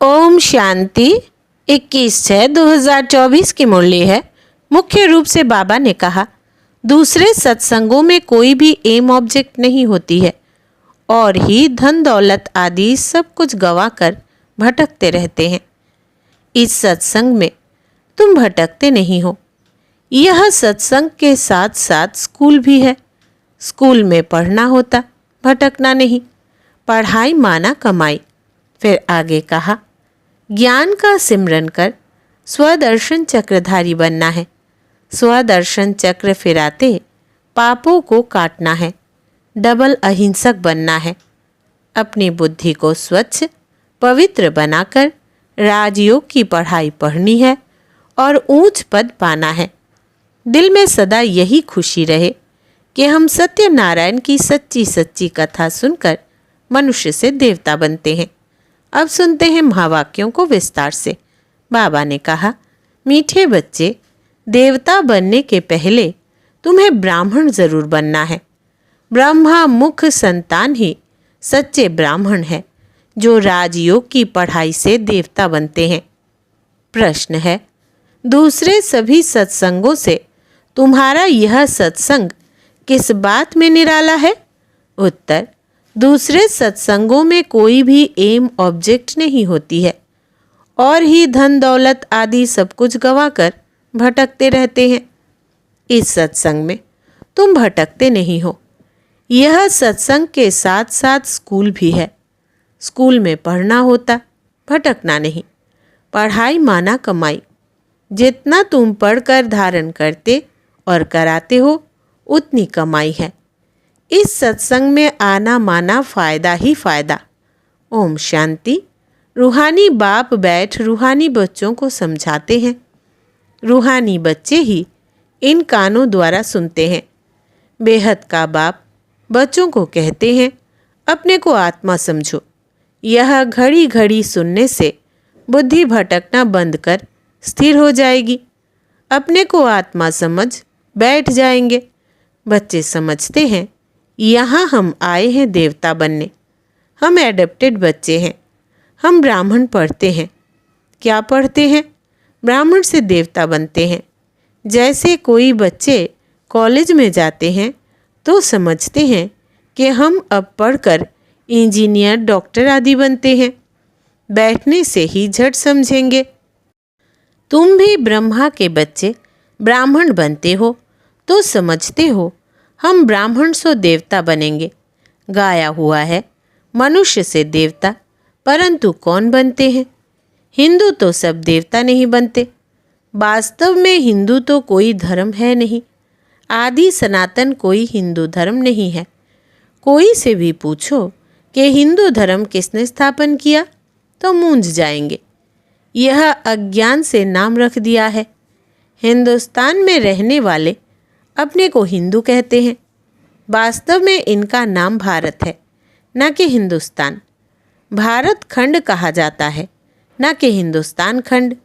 ओम शांति। 21/6/2024 की मुरली है। मुख्य रूप से बाबा ने कहा, दूसरे सत्संगों में कोई भी एम ऑब्जेक्ट नहीं होती है और ही धन दौलत आदि सब कुछ गंवाकर भटकते रहते हैं। इस सत्संग में तुम भटकते नहीं हो। यह सत्संग के साथ साथ स्कूल भी है। स्कूल में पढ़ना होता, भटकना नहीं। पढ़ाई माना कमाई। फिर आगे कहा, ज्ञान का सिमरन कर स्वदर्शन चक्रधारी बनना है। स्वदर्शन चक्र फिराते पापों को काटना है। डबल अहिंसक बनना है। अपनी बुद्धि को स्वच्छ पवित्र बनाकर राजयोग की पढ़ाई पढ़नी है और ऊंच पद पाना है। दिल में सदा यही खुशी रहे कि हम सत्यनारायण की सच्ची सच्ची कथा सुनकर मनुष्य से देवता बनते हैं। अब सुनते हैं महावाक्यों को विस्तार से। बाबा ने कहा, मीठे बच्चे, देवता बनने के पहले तुम्हें ब्राह्मण जरूर बनना है। ब्रह्मा मुख संतान ही सच्चे ब्राह्मण है, जो राजयोग की पढ़ाई से देवता बनते हैं। प्रश्न है, दूसरे सभी सत्संगों से तुम्हारा यह सत्संग किस बात में निराला है? उत्तर, दूसरे सत्संगों में कोई भी एम ऑब्जेक्ट नहीं होती है और ही धन दौलत आदि सब कुछ गंवाकर भटकते रहते हैं। इस सत्संग में तुम भटकते नहीं हो। यह सत्संग के साथ साथ स्कूल भी है। स्कूल में पढ़ना होता, भटकना नहीं। पढ़ाई माना कमाई। जितना तुम पढ़कर धारण करते और कराते हो, उतनी कमाई है। इस सत्संग में आना माना फ़ायदा ही फ़ायदा। ओम शांति। रूहानी बाप बैठ रूहानी बच्चों को समझाते हैं। रूहानी बच्चे ही इन कानों द्वारा सुनते हैं। बेहद का बाप बच्चों को कहते हैं, अपने को आत्मा समझो। यह घड़ी घड़ी सुनने से बुद्धि भटकना बंद कर स्थिर हो जाएगी। अपने को आत्मा समझ बैठ जाएंगे। बच्चे समझते हैं, यहाँ हम आए हैं देवता बनने। हम एडप्टेड बच्चे हैं। हम ब्राह्मण पढ़ते हैं। क्या पढ़ते हैं? ब्राह्मण से देवता बनते हैं। जैसे कोई बच्चे कॉलेज में जाते हैं तो समझते हैं कि हम अब पढ़कर इंजीनियर, डॉक्टर आदि बनते हैं। बैठने से ही झट समझेंगे। तुम भी ब्रह्मा के बच्चे ब्राह्मण बनते हो तो समझते हो, हम ब्राह्मण से देवता बनेंगे। गाया हुआ है, मनुष्य से देवता। परंतु कौन बनते हैं? हिंदू तो सब देवता नहीं बनते। वास्तव में हिंदू तो कोई धर्म है नहीं। आदि सनातन कोई हिंदू धर्म नहीं है। कोई से भी पूछो कि हिंदू धर्म किसने स्थापन किया तो मूंझ जाएंगे। यह अज्ञान से नाम रख दिया है। हिंदुस्तान में रहने वाले अपने को हिंदू कहते हैं। वास्तव में इनका नाम भारत है, न कि हिंदुस्तान। भारत खंड कहा जाता है, न कि हिंदुस्तान खंड।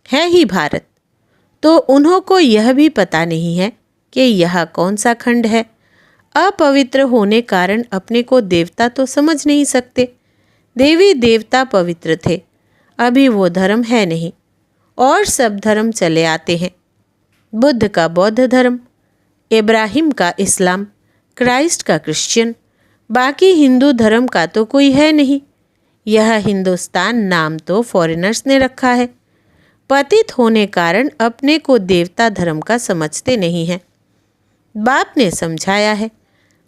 है ही भारत। तो उन्हों को यह भी पता नहीं है कि यह कौन सा खंड है। अपवित्र होने कारण अपने को देवता तो समझ नहीं सकते। देवी देवता पवित्र थे, अभी वो धर्म है नहीं और सब धर्म चले आते हैं। बुद्ध का बौद्ध धर्म, इब्राहिम का इस्लाम, क्राइस्ट का क्रिश्चियन, बाकी हिंदू धर्म का तो कोई है नहीं। यह हिंदुस्तान नाम तो फॉरेनर्स ने रखा है। पतित होने कारण अपने को देवता धर्म का समझते नहीं हैं। बाप ने समझाया है,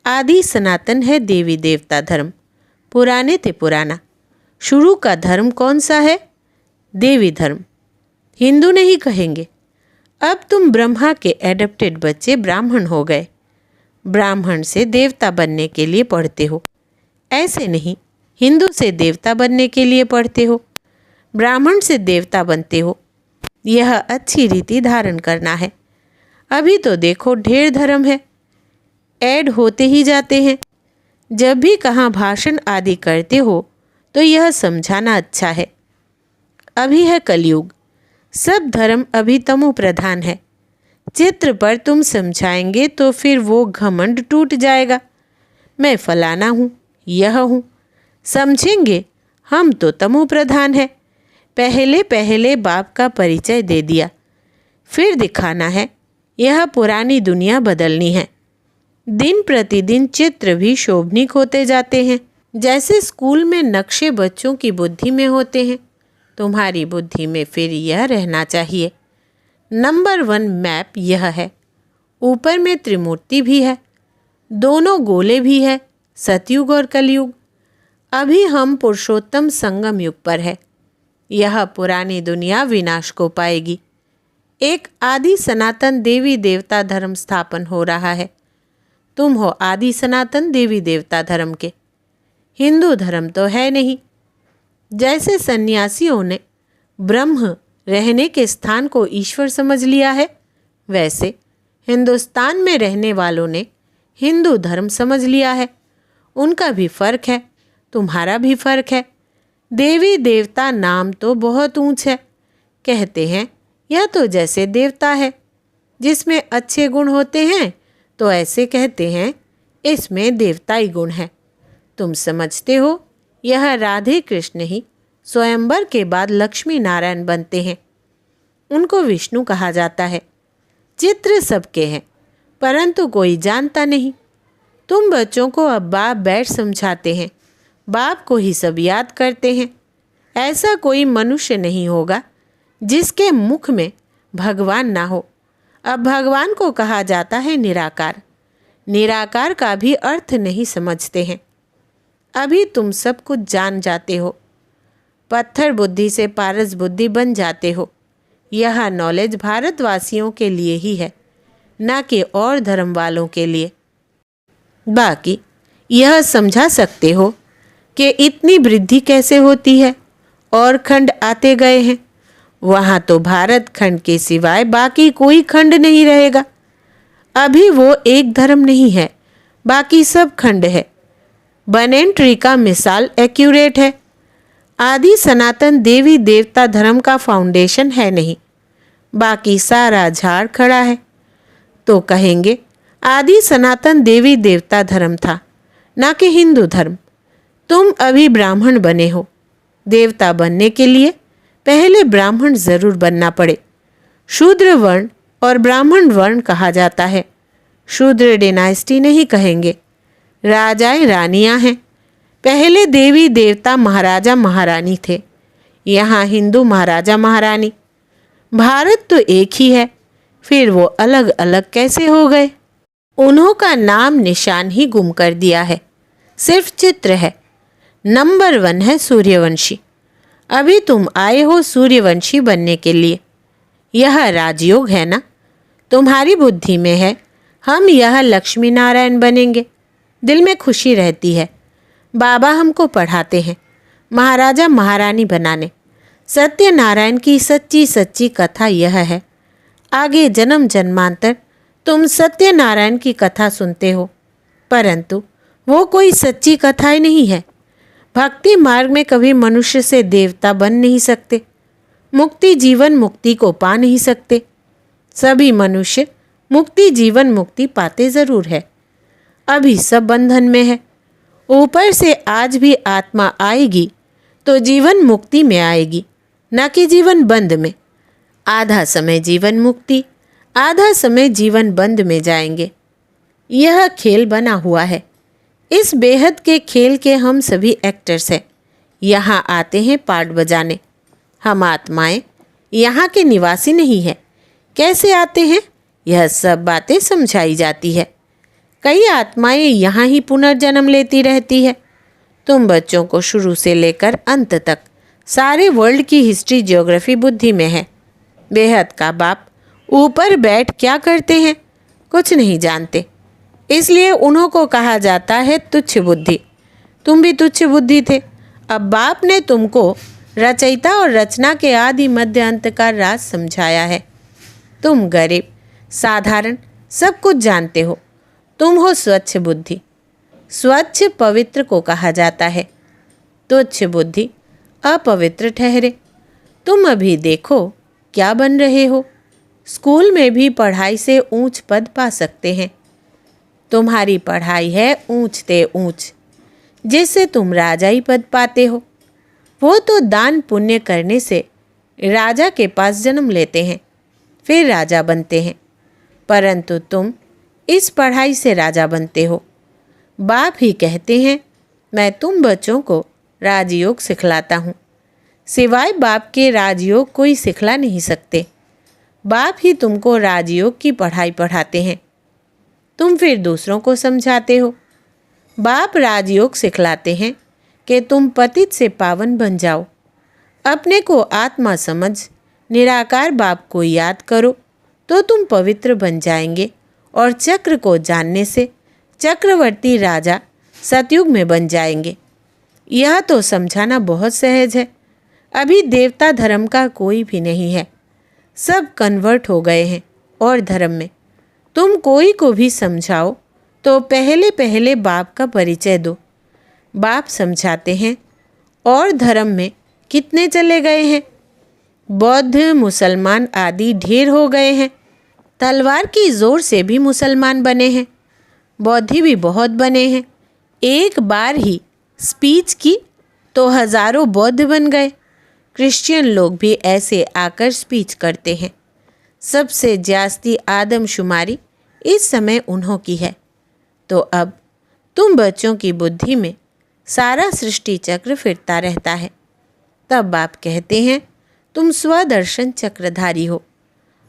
आदि सनातन है देवी देवता धर्म। पुराने थे पुराना। शुरू का धर्म कौन सा है? देवी धर्म। हिंदू नहीं कहेंगे। अब तुम ब्रह्मा के एडप्टेड बच्चे ब्राह्मण हो गए। ब्राह्मण से देवता बनने के लिए पढ़ते हो। ऐसे नहीं, हिंदू से देवता बनने के लिए पढ़ते हो। ब्राह्मण से देवता बनते हो। यह अच्छी रीति धारण करना है। अभी तो देखो ढेर धर्म है, ऐड होते ही जाते हैं। जब भी कहाँ भाषण आदि करते हो तो यह समझाना अच्छा है। अभी है कलयुग। सब धर्म अभी तमो प्रधान है। चित्र पर तुम समझाएंगे तो फिर वो घमंड टूट जाएगा। मैं फलाना हूँ, यह हूँ। समझेंगे हम तो तमो प्रधान है। पहले पहले बाप का परिचय दे दिया, फिर दिखाना है यह पुरानी दुनिया बदलनी है। दिन प्रतिदिन चित्र भी शोभनीक होते जाते हैं। जैसे स्कूल में नक्शे बच्चों की बुद्धि में होते हैं, तुम्हारी बुद्धि में फिर यह रहना चाहिए। नंबर 1 मैप यह है। ऊपर में त्रिमूर्ति भी है, दोनों गोले भी है, सतयुग और कलयुग। अभी हम पुरुषोत्तम संगम युग पर है। यह पुरानी दुनिया विनाश को पाएगी। एक आदि सनातन देवी देवता धर्म स्थापन हो रहा है। तुम हो आदि सनातन देवी देवता धर्म के। हिंदू धर्म तो है नहीं। जैसे सन्यासियों ने ब्रह्म रहने के स्थान को ईश्वर समझ लिया है, वैसे हिंदुस्तान में रहने वालों ने हिंदू धर्म समझ लिया है। उनका भी फर्क है, तुम्हारा भी फर्क है। देवी देवता नाम तो बहुत ऊंच है। कहते हैं यह तो जैसे देवता है, जिसमें अच्छे गुण होते हैं तो ऐसे कहते हैं इसमें देवताई गुण है। तुम समझते हो यह राधे कृष्ण ही स्वयंवर के बाद लक्ष्मी नारायण बनते हैं। उनको विष्णु कहा जाता है। चित्र सबके हैं, परंतु कोई जानता नहीं। तुम बच्चों को अब बाप बैठ समझाते हैं, बाप को ही सब याद करते हैं। ऐसा कोई मनुष्य नहीं होगा जिसके मुख में भगवान ना हो। अब भगवान को कहा जाता है निराकार। निराकार का भी अर्थ नहीं समझते हैं। अभी तुम सब कुछ जान जाते हो, पत्थर बुद्धि से पारस बुद्धि बन जाते हो। यह नॉलेज भारतवासियों के लिए ही है, ना कि और धर्म वालों के लिए। बाकी यह समझा सकते हो कि इतनी वृद्धि कैसे होती है और खंड आते गए हैं। वहाँ तो भारत खंड के सिवाय बाकी कोई खंड नहीं रहेगा। अभी वो एक धर्म नहीं है, बाकी सब खंड है। बनेन ट्री का मिसाल एक्यूरेट है। आदि सनातन देवी देवता धर्म का फाउंडेशन है नहीं, बाकी सारा झाड़ खड़ा है। तो कहेंगे आदि सनातन देवी देवता धर्म था, ना कि हिंदू धर्म। तुम अभी ब्राह्मण बने हो। देवता बनने के लिए पहले ब्राह्मण जरूर बनना पड़े। शूद्र वर्ण और ब्राह्मण वर्ण कहा जाता है। शूद्र डिनाइस्टी नहीं कहेंगे, राजाएं रानियां हैं। पहले देवी देवता महाराजा महारानी थे, यहाँ हिंदू महाराजा महारानी। भारत तो एक ही है, फिर वो अलग अलग कैसे हो गए? उन्हों का नाम निशान ही गुम कर दिया है, सिर्फ चित्र है। नंबर 1 है सूर्यवंशी। अभी तुम आए हो सूर्यवंशी बनने के लिए। यह राजयोग है ना, तुम्हारी बुद्धि में है हम यह लक्ष्मी नारायण बनेंगे। दिल में खुशी रहती है। बाबा हमको पढ़ाते हैं महाराजा महारानी बनाने। सत्यनारायण की सच्ची सच्ची कथा यह है। आगे जन्म जन्मांतर तुम सत्यनारायण की कथा सुनते हो, परंतु वो कोई सच्ची कथाएं नहीं है। भक्ति मार्ग में कभी मनुष्य से देवता बन नहीं सकते। मुक्ति जीवन मुक्ति को पा नहीं सकते। सभी मनुष्य मुक्ति जीवन मुक्ति पाते जरूर है, अभी सब बंधन में है। ऊपर से आज भी आत्मा आएगी तो जीवन मुक्ति में आएगी, ना कि जीवन बंद में। आधा समय जीवन मुक्ति, आधा समय जीवन बंद में जाएंगे। यह खेल बना हुआ है। इस बेहद के खेल के हम सभी एक्टर्स हैं। यहाँ आते हैं पार्ट बजाने। हम आत्माएं यहाँ के निवासी नहीं हैं। कैसे आते हैं यह सब बातें समझाई जाती है। कई आत्माएं यहाँ ही पुनर्जन्म लेती रहती है। तुम बच्चों को शुरू से लेकर अंत तक सारे वर्ल्ड की हिस्ट्री ज्योग्राफी बुद्धि में है। बेहद का बाप ऊपर बैठ क्या करते हैं कुछ नहीं जानते, इसलिए उन्हों को कहा जाता है तुच्छ बुद्धि। तुम भी तुच्छ बुद्धि थे। अब बाप ने तुमको रचयिता और रचना के आदि मध्य अंत का राज समझाया है। तुम गरीब साधारण सब कुछ जानते हो। तुम हो स्वच्छ बुद्धि। स्वच्छ पवित्र को कहा जाता है। तुच्छ बुद्धि अपवित्र ठहरे। तुम अभी देखो क्या बन रहे हो। स्कूल में भी पढ़ाई से ऊंच पद पा सकते हैं। तुम्हारी पढ़ाई है ऊंचते ऊंच, जिससे तुम राजाई पद पाते हो। वो तो दान पुण्य करने से राजा के पास जन्म लेते हैं, फिर राजा बनते हैं, परंतु तुम इस पढ़ाई से राजा बनते हो। बाप ही कहते हैं, मैं तुम बच्चों को राजयोग सिखलाता हूँ। सिवाय बाप के राजयोग कोई सिखला नहीं सकते। बाप ही तुमको राजयोग की पढ़ाई पढ़ाते हैं, तुम फिर दूसरों को समझाते हो। बाप राजयोग सिखलाते हैं कि तुम पतित से पावन बन जाओ। अपने को आत्मा समझ निराकार बाप को याद करो तो तुम पवित्र बन जाएंगे और चक्र को जानने से चक्रवर्ती राजा सतयुग में बन जाएंगे। यह तो समझाना बहुत सहज है। अभी देवता धर्म का कोई भी नहीं है, सब कन्वर्ट हो गए हैं और धर्म में। तुम कोई को भी समझाओ तो पहले पहले बाप का परिचय दो। बाप समझाते हैं और धर्म में कितने चले गए हैं। बौद्ध मुसलमान आदि ढेर हो गए हैं। तलवार की जोर से भी मुसलमान बने हैं, बौद्धि भी बहुत बने हैं। एक बार ही स्पीच की तो हजारों बौद्ध बन गए। क्रिश्चियन लोग भी ऐसे आकर स्पीच करते हैं। सबसे जास्ती आदमशुमारी इस समय उन्हों की है। तो अब तुम बच्चों की बुद्धि में सारा सृष्टि चक्र फिरता रहता है। तब बाप कहते हैं, तुम स्वदर्शन चक्रधारी हो।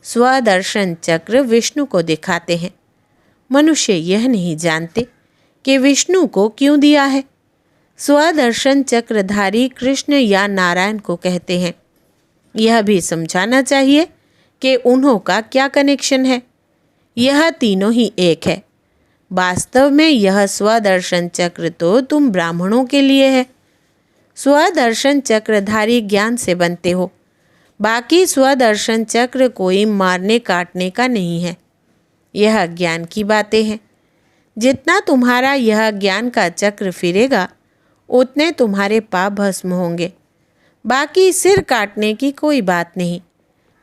स्वदर्शन चक्र विष्णु को दिखाते हैं। मनुष्य यह नहीं जानते कि विष्णु को क्यों दिया है। स्वदर्शन चक्रधारी कृष्ण या नारायण को कहते हैं। यह भी समझाना चाहिए कि उन्हों का क्या कनेक्शन है। यह तीनों ही एक है। वास्तव में यह स्वदर्शन चक्र तो तुम ब्राह्मणों के लिए है। स्वदर्शन चक्रधारी ज्ञान से बनते हो। बाकी स्वदर्शन चक्र कोई मारने काटने का नहीं है। यह ज्ञान की बातें हैं। जितना तुम्हारा यह ज्ञान का चक्र फिरेगा उतने तुम्हारे पाप भस्म होंगे। बाकी सिर काटने की कोई बात नहीं।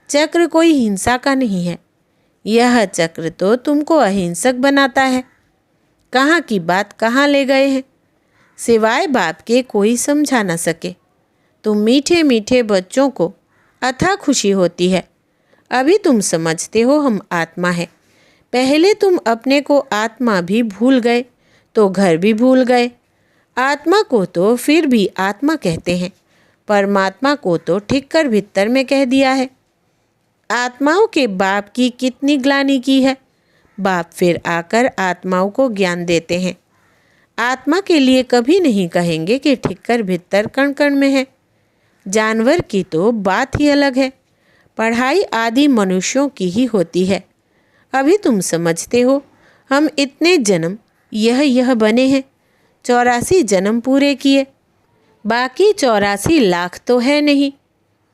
चक्र कोई हिंसा का नहीं है। यह चक्र तो तुमको अहिंसक बनाता है। कहाँ की बात कहाँ ले गए हैं। सिवाय बाप के कोई समझा न सके। तुम मीठे मीठे बच्चों को अथाह खुशी होती है। अभी तुम समझते हो हम आत्मा है। पहले तुम अपने को आत्मा भी भूल गए तो घर भी भूल गए। आत्मा को तो फिर भी आत्मा कहते हैं, परमात्मा को तो ठीक कर भीतर में कह दिया है। आत्माओं के बाप की कितनी ग्लानि की है। बाप फिर आकर आत्माओं को ज्ञान देते हैं। आत्मा के लिए कभी नहीं कहेंगे कि ठीक कर भीतर कण कण में है। जानवर की तो बात ही अलग है। पढ़ाई आदि मनुष्यों की ही होती है। अभी तुम समझते हो हम इतने जन्म यह बने हैं। 84 जन्म पूरे किए, बाकी 84 लाख तो है नहीं।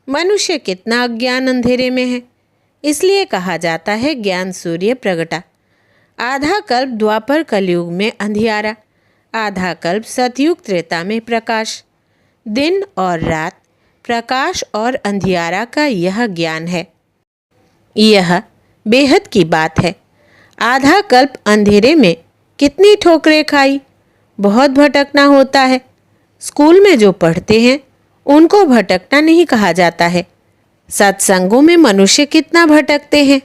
मनुष्य कितना अज्ञान अंधेरे में है। इसलिए कहा जाता है ज्ञान सूर्य प्रगटा। आधा कल्प द्वापर कलयुग में अंधियारा, आधा कल्प सतयुग त्रेता में प्रकाश। दिन और रात, प्रकाश और अंधियारा का यह ज्ञान है। यह बेहद की बात है। आधा कल्प अंधेरे में कितनी ठोकरें खाई, बहुत भटकना होता है। स्कूल में जो पढ़ते हैं उनको भटकना नहीं कहा जाता है। सत्संगों में मनुष्य कितना भटकते हैं।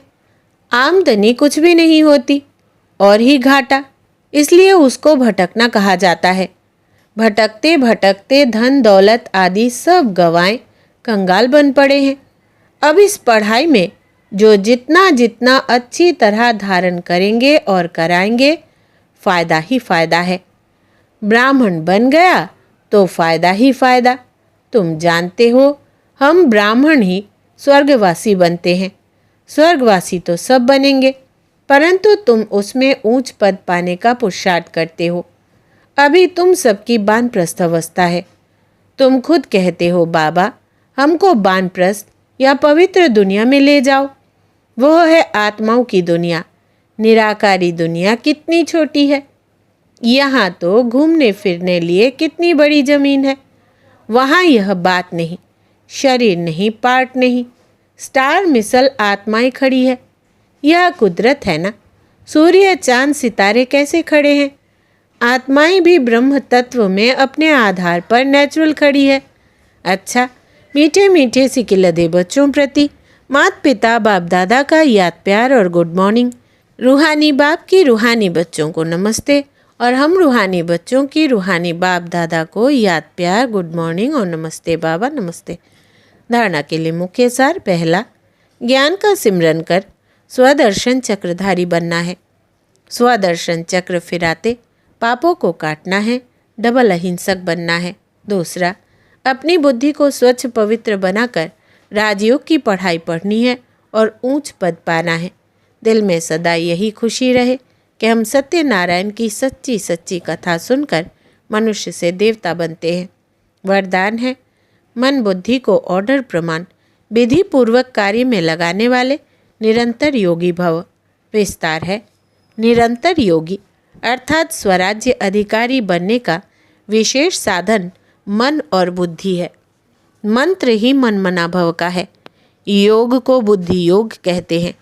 आमदनी कुछ भी नहीं होती और ही घाटा, इसलिए उसको भटकना कहा जाता है। भटकते भटकते धन दौलत आदि सब गंवाए कंगाल बन पड़े हैं। अब इस पढ़ाई में जो जितना जितना अच्छी तरह धारण करेंगे और कराएंगे, फ़ायदा ही फ़ायदा है। ब्राह्मण बन गया तो फ़ायदा ही फ़ायदा। तुम जानते हो हम ब्राह्मण ही स्वर्गवासी बनते हैं। स्वर्गवासी तो सब बनेंगे, परंतु तुम उसमें ऊंच पद पाने का पुरुषार्थ करते हो। अभी तुम सबकी वानप्रस्थ अवस्था है। तुम खुद कहते हो बाबा हमको वानप्रस्थ या पवित्र दुनिया में ले जाओ। वो है आत्माओं की दुनिया। निराकारी दुनिया कितनी छोटी है। यहाँ तो घूमने फिरने लिए कितनी बड़ी जमीन है। वहाँ यह बात नहीं, शरीर नहीं, पार्ट नहीं, स्टार मिसल आत्माएं खड़ी है। यह कुदरत है ना। सूर्य चांद सितारे कैसे खड़े हैं। आत्माएं भी ब्रह्म तत्व में अपने आधार पर नेचुरल खड़ी है। अच्छा, मीठे मीठे सिकिलधे बच्चों प्रति माता पिता बाप दादा का याद प्यार और गुड मॉर्निंग। रूहानी बाप की रूहानी बच्चों को नमस्ते और हम रूहानी बच्चों की रूहानी बाप दादा को याद प्यार गुड मॉर्निंग और नमस्ते बाबा नमस्ते। धारणा के लिए मुख्य सार। पहला, ज्ञान का सिमरन कर स्वदर्शन चक्रधारी बनना है। स्वदर्शन चक्र फिराते पापों को काटना है, डबल अहिंसक बनना है। दूसरा, अपनी बुद्धि को स्वच्छ पवित्र बनाकर राजयोग की पढ़ाई पढ़नी है और ऊंच पद पाना है। दिल में सदा यही खुशी रहे कि हम सत्यनारायण की सच्ची सच्ची कथा सुनकर मनुष्य से देवता बनते हैं। वरदान है, मन बुद्धि को ऑर्डर प्रमाण विधि पूर्वक कार्य में लगाने वाले निरंतर योगी भव। विस्तार है, निरंतर योगी अर्थात स्वराज्य अधिकारी बनने का विशेष साधन मन और बुद्धि है। मंत्र ही मन मना भव का है। योग को बुद्धि योग कहते हैं।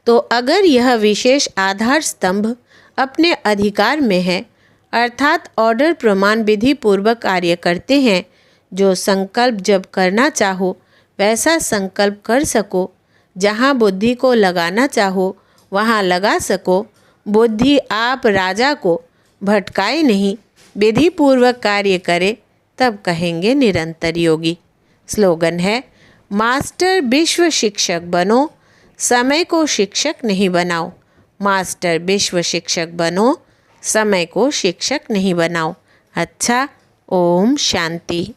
तो अगर यह विशेष आधार स्तंभ अपने अधिकार में है अर्थात ऑर्डर प्रमाण विधि पूर्वक कार्य करते हैं, जो संकल्प जब करना चाहो वैसा संकल्प कर सको, जहाँ बुद्धि को लगाना चाहो वहाँ लगा सको, बुद्धि आप राजा को भटकाए नहीं, विधि पूर्वक कार्य करे, तब कहेंगे निरंतर योगी। स्लोगन है, मास्टर विश्व शिक्षक बनो, समय को शिक्षक नहीं बनाओ। मास्टर विश्व शिक्षक बनो, समय को शिक्षक नहीं बनाओ। अच्छा, ओम शांति।